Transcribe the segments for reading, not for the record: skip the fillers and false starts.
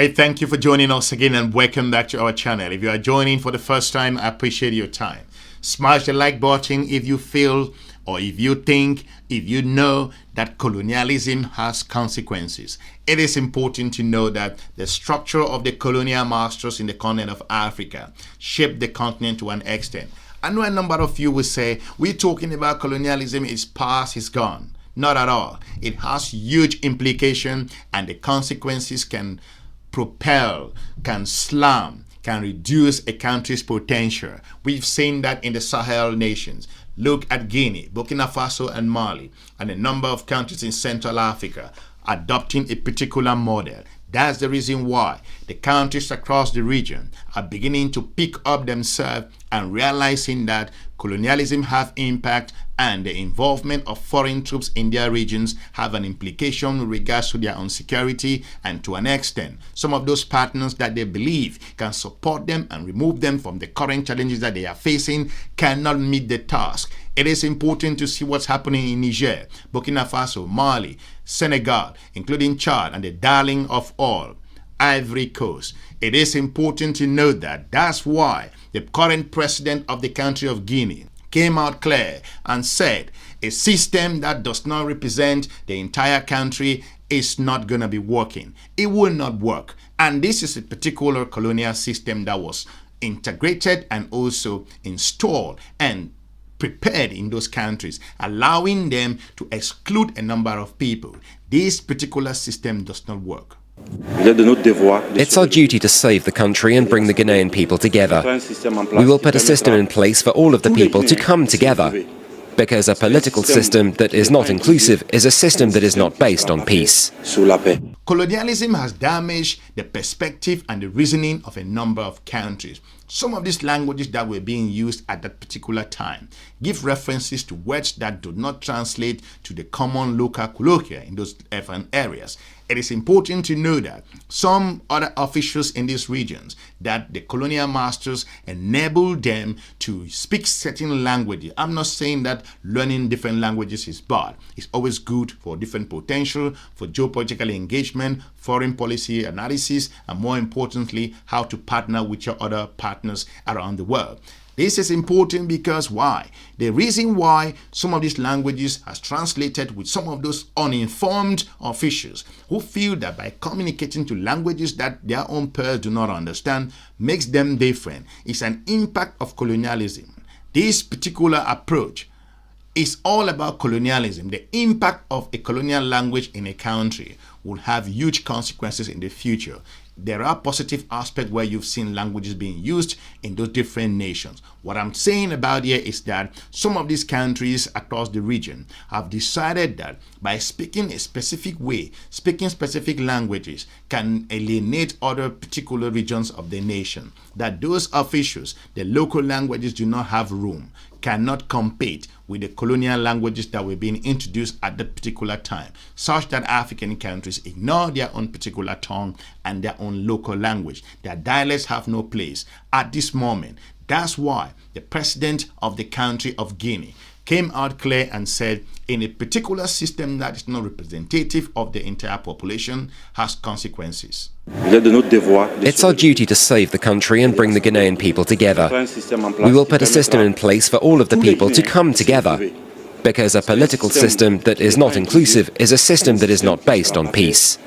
Hey, thank you for joining us again and welcome back to our channel. If you are joining for the first time, I appreciate your time. Smash the like button if you feel or if you think, if you know that colonialism has consequences. It is important to know that the structure of the colonial masters in the continent of Africa shaped the continent to an extent. I know a number of you will say, we're talking about colonialism, it's past, it's gone. Not at all. It has huge implications and the consequences can propel, can slam, can reduce a country's potential. We've seen that in the Sahel nations. Look at Guinea, Burkina Faso and Mali, and a number of countries in Central Africa adopting a particular model. That's the reason why the countries across the region are beginning to pick up themselves and realizing that colonialism have impact and the involvement of foreign troops in their regions have an implication with regards to their own security, and to an extent, some of those partners that they believe can support them and remove them from the current challenges that they are facing cannot meet the task. It is important to see what's happening in Niger, Burkina Faso, Mali, Senegal, including Chad, and the darling of all, Ivory Coast. It is important to know that that's why the current president of the country of Guinea came out clear and said a system that does not represent the entire country is not going to be working. It will not work. And this is a particular colonial system that was integrated and also installed and prepared in those countries, allowing them to exclude a number of people. This particular system does not work. It's our duty to save the country and bring the Ghanaian people together. We will put a system in place for all of the people to come together, because a political system that is not inclusive is a system that is not based on peace. Colonialism has damaged the perspective and the reasoning of a number of countries. Some of these languages that were being used at that particular time give references to words that do not translate to the common local colloquia in those different areas. It is important to know that some other officials in these regions, that the colonial masters enabled them to speak certain languages. I'm not saying that learning different languages is bad. It's always good for different potential, for geopolitical engagement, foreign policy analysis, and more importantly, how to partner with your other partners around the world. This is important because why? The reason why some of these languages has translated with some of those uninformed officials who feel that by communicating to languages that their own peers do not understand makes them different. It's an impact of colonialism. This particular approach is all about colonialism. The impact of a colonial language in a country will have huge consequences in the future. There are positive aspects where you've seen languages being used in those different nations. What I'm saying about here is that some of these countries across the region have decided that by speaking a specific way, speaking specific languages can alienate other particular regions of the nation. That those officials, the local languages do not have room, cannot compete with the colonial languages that were being introduced at that particular time, such that African countries ignore their own particular tongue and their own local language. Their dialects have no place at this moment. That's why the president of the country of Guinea came out clear and said, in a particular system that is not representative of the entire population has consequences. It's our duty to save the country and bring the Ghanaian people together. We will put a system in place for all of the people to come together, because a political system that is not inclusive is a system that is not based on peace.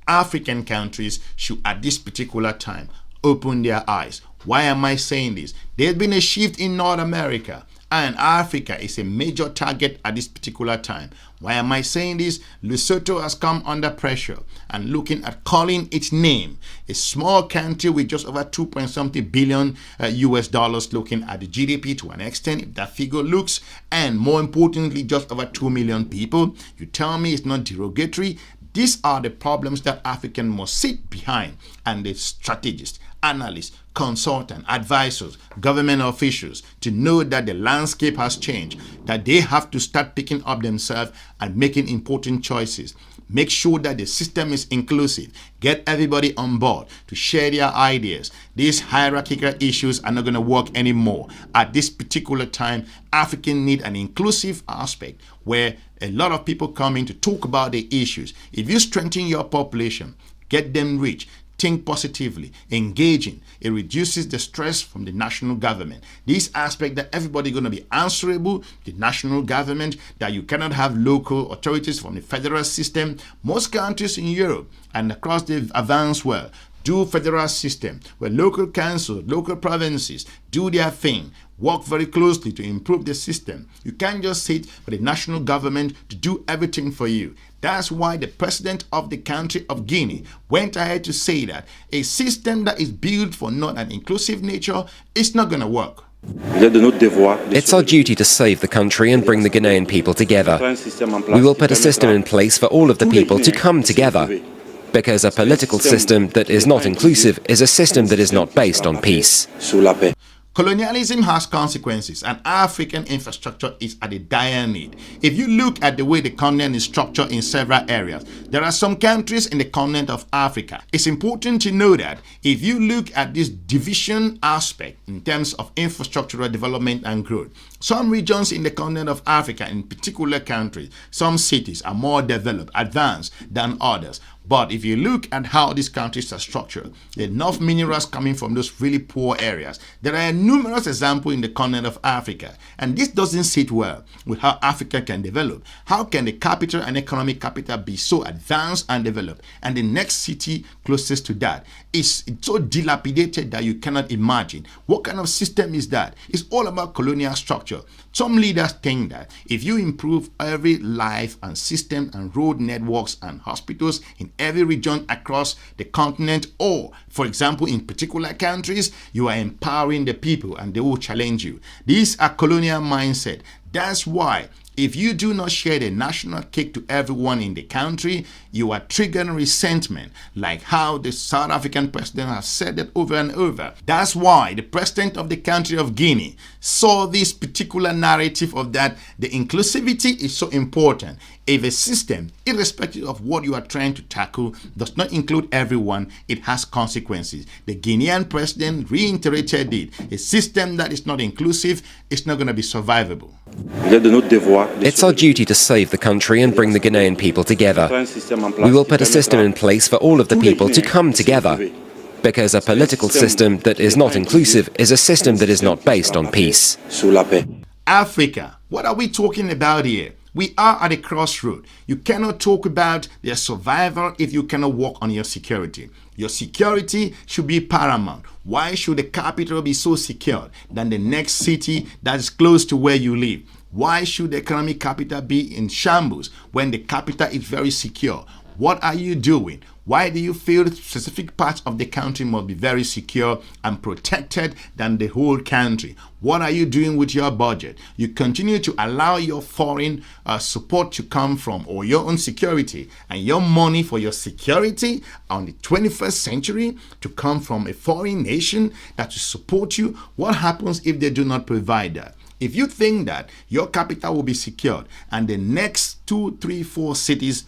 African countries should at this particular time open their eyes. Why am I saying this? There's been a shift in North America, and Africa is a major target at this particular time. Why am I saying this? Lesotho has come under pressure and looking at calling its name. A small country with just over 2.something billion US dollars, looking at the GDP to an extent, if that figure looks, and more importantly, just over 2 million people. You tell me it's not derogatory? These are the problems that Africans must sit behind, and the strategists, analysts, consultants, advisors, government officials to know that the landscape has changed, that they have to start picking up themselves and making important choices. Make sure that the system is inclusive. Get everybody on board to share their ideas. These hierarchical issues are not going to work anymore. At this particular time, Africans need an inclusive aspect where a lot of people come in to talk about the issues. If you strengthen your population, get them rich. Think positively, engaging. It reduces the stress from the national government. This aspect that everybody going to be answerable to the national government, that you cannot have local authorities from the federal system. Most countries in Europe and across the advanced world do federal system where local councils, local provinces do their thing, work very closely to improve the system. You can't just sit for the national government to do everything for you. That's why the president of the country of Guinea went ahead to say that a system that is built for not an inclusive nature is not going to work. It's our duty to save the country and bring the Ghanaian people together. We will put a system in place for all of the people to come together, because a political system that is not inclusive is a system that is not based on peace. Colonialism has consequences, and African infrastructure is at a dire need. If you look at the way the continent is structured in several areas, there are some countries in the continent of Africa. It's important to know that if you look at this division aspect in terms of infrastructural development and growth, some regions in the continent of Africa, in particular countries, some cities are more developed, advanced than others. But if you look at how these countries are structured, enough minerals coming from those really poor areas. There are numerous examples in the continent of Africa, and this doesn't sit well with how Africa can develop. How can the capital and economic capital be so advanced and developed, and the next city closest to that is so dilapidated that you cannot imagine? What kind of system is that? It's all about colonial structure. Some leaders think that if you improve every life and system and road networks and hospitals in every region across the continent, or for example in particular countries, you are empowering the people and they will challenge you. These are colonial mindset. That's why if you do not share the national cake to everyone in the country, you are triggering resentment, like how the South African president has said that over and over. That's why the president of the country of Guinea saw this particular narrative of that the inclusivity is so important. If a system, irrespective of what you are trying to tackle, does not include everyone, it has consequences. The Guinean president reiterated it. A system that is not inclusive is not going to be survivable. It's our duty to save the country and bring the Ghanaian people together. We will put a system in place for all of the people to come together, because a political system that is not inclusive is a system that is not based on peace. Africa, what are we talking about here? We are at a crossroad. You cannot talk about their survival if you cannot work on your security. Your security should be paramount. Why should the capital be so secure than the next city that is close to where you live? Why should the economic capital be in shambles when the capital is very secure? What are you doing? Why do you feel specific parts of the country must be very secure and protected than the whole country? What are you doing with your budget? You continue to allow your foreign support to come from, or your own security and your money for your security on the 21st century to come from a foreign nation that will support you. What happens if they do not provide that? If you think that your capital will be secured and the next 2, 3, 4 cities,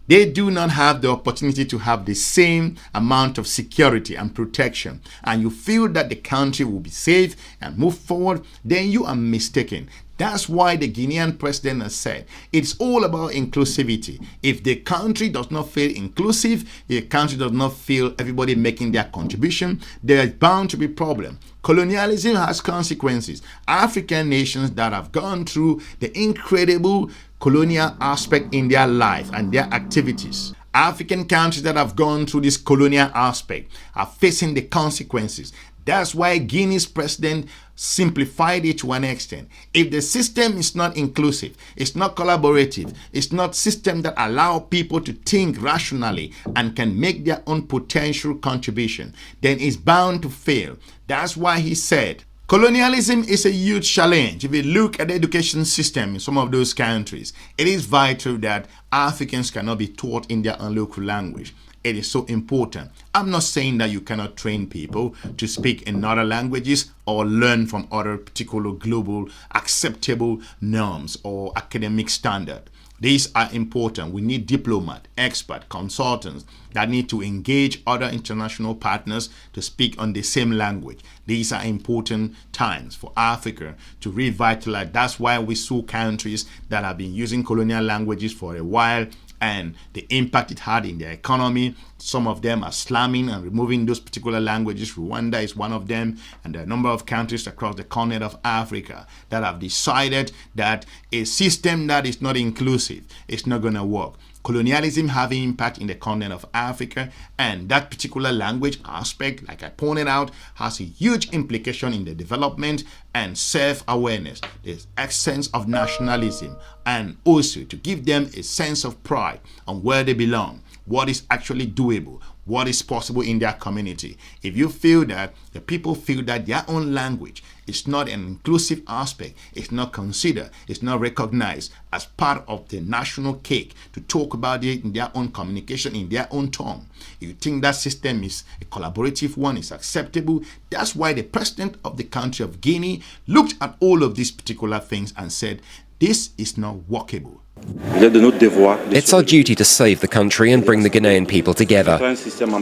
they do not have the opportunity to have the same amount of security and protection, and you feel that the country will be safe and move forward, then you are mistaken. That's why the Guinean president has said it's all about inclusivity. If the country does not feel inclusive, if the country does not feel everybody making their contribution, there is bound to be problem. Colonialism has consequences. African nations that have gone through the incredible colonial aspect in their life and their activities, African countries that have gone through this colonial aspect are facing the consequences. That's why Guinea's president simplified it to an extent. If the system is not inclusive, it's not collaborative, it's not system that allow people to think rationally and can make their own potential contribution, then it's bound to fail. That's why he said colonialism is a huge challenge. If you look at the education system in some of those countries, it is vital that Africans cannot be taught in their own local language. It is so important. I'm not saying that you cannot train people to speak in other languages or learn from other particular global acceptable norms or academic standard. These are important. We need diplomat, expert, consultants that need to engage other international partners to speak on the same language. These are important times for Africa to revitalize. That's why we saw countries that have been using colonial languages for a while and the impact it had in their economy. Some of them are slamming and removing those particular languages. Rwanda is one of them, and there are a number of countries across the continent of Africa that have decided that a system that is not inclusive is not going to work. Colonialism having impact in the continent of Africa, and that particular language aspect, like I pointed out, has a huge implication in the development and self-awareness, the essence of nationalism, and also to give them a sense of pride on where they belong, what is actually doable, what is possible in their community. If you feel that the people feel that their own language is not an inclusive aspect, it's not considered, it's not recognized as part of the national cake to talk about it in their own communication, in their own tongue, you think that system is a collaborative one, is acceptable. That's why the president of the country of Guinea looked at all of these particular things and said, this is not workable. It's our duty to save the country and bring the Ghanaian people together.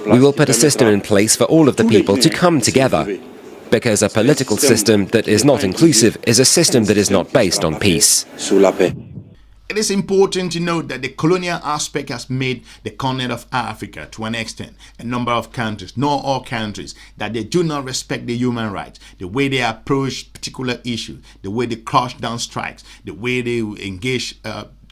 We will put a system in place for all of the people to come together, because a political system that is not inclusive is a system that is not based on peace. It is important to note that the colonial aspect has made the continent of Africa, to an extent, a number of countries, not all countries, that they do not respect the human rights, the way they approach particular issues, the way they crush down strikes, the way they engage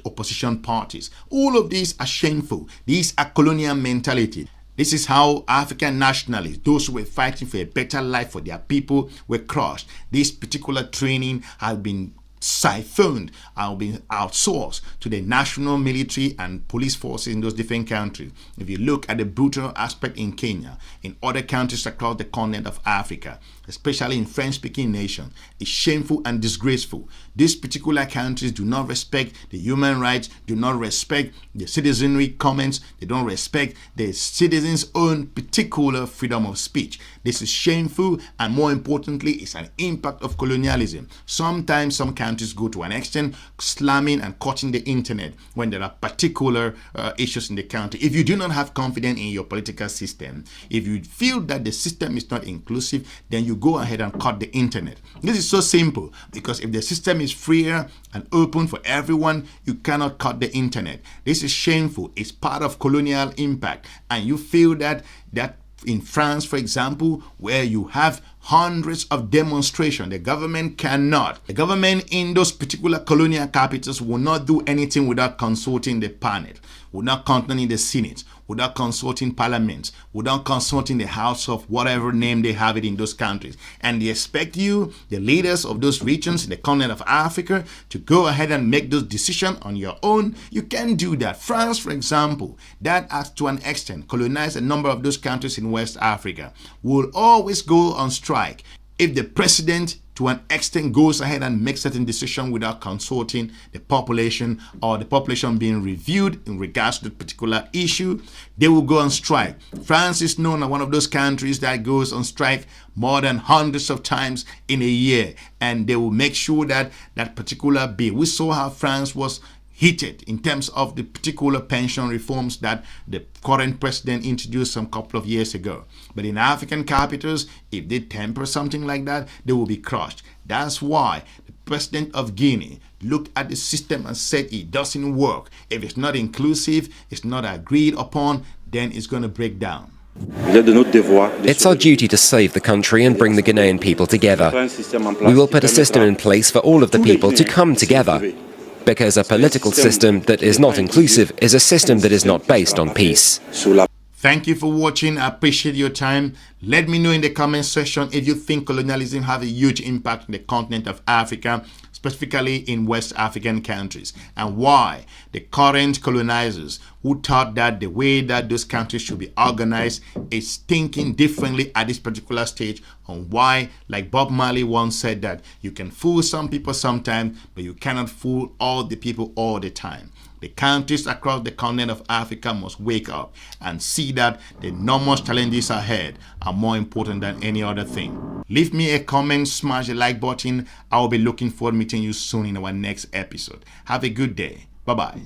opposition parties. All of these are shameful. These are colonial mentality. This is how African nationalists, those who were fighting for a better life for their people, were crushed. This particular training has been siphoned and been outsourced to the national military and police forces in those different countries. If you look at the brutal aspect in Kenya, in other countries across the continent of Africa, especially in French-speaking nations, it's shameful and disgraceful. These particular countries do not respect the human rights, do not respect the citizenry comments, they don't respect the citizens' own particular freedom of speech. This is shameful, and more importantly, it's an impact of colonialism. Sometimes some countries go to an extent slamming and cutting the internet when there are particular issues in the country. If you do not have confidence in your political system, if you feel that the system is not inclusive, then you go ahead and cut the internet. This is so simple, because if the system is freer and open for everyone, you cannot cut the internet. This is shameful. It's part of colonial impact, and you feel that in France, for example, where you have hundreds of demonstrations, the government cannot. The government in those particular colonial capitals will not do anything without consulting the Senate, without consulting the Senate, without consulting parliaments, without consulting the house of whatever name they have it in those countries. And they expect you, the leaders of those regions in the continent of Africa, to go ahead and make those decisions on your own. You can't do that. France, for example, that has to an extent colonized a number of those countries in West Africa, will always go on strike if the president to an extent goes ahead and makes certain decisions without consulting the population, or the population being reviewed in regards to the particular issue. They will go on strike. France is known as one of those countries that goes on strike more than hundreds of times in a year, and they will make sure that that particular bill. We saw how France was heated in terms of the particular pension reforms that the current president introduced some couple of years ago. But in African capitals, if they temper something like that, they will be crushed. That's why the president of Guinea looked at the system and said it doesn't work. If it's not inclusive, it's not agreed upon, then it's going to break down. It's our duty to save the country and bring the Ghanaian people together. We will put a system in place for all of the people to come together, because a political system that is not inclusive is a system that is not based on peace. Thank you for watching. I appreciate your time. Let me know in the comment section if you think colonialism have a huge impact on the continent of Africa, specifically in West African countries, and why the current colonizers who thought that the way that those countries should be organized is thinking differently at this particular stage, on why, like Bob Marley once said, that you can fool some people sometimes, but you cannot fool all the people all the time. The countries across the continent of Africa must wake up and see that the enormous challenges ahead are more important than any other thing. Leave me a comment, smash the like button. I will be looking forward to meeting you soon in our next episode. Have a good day. Bye-bye.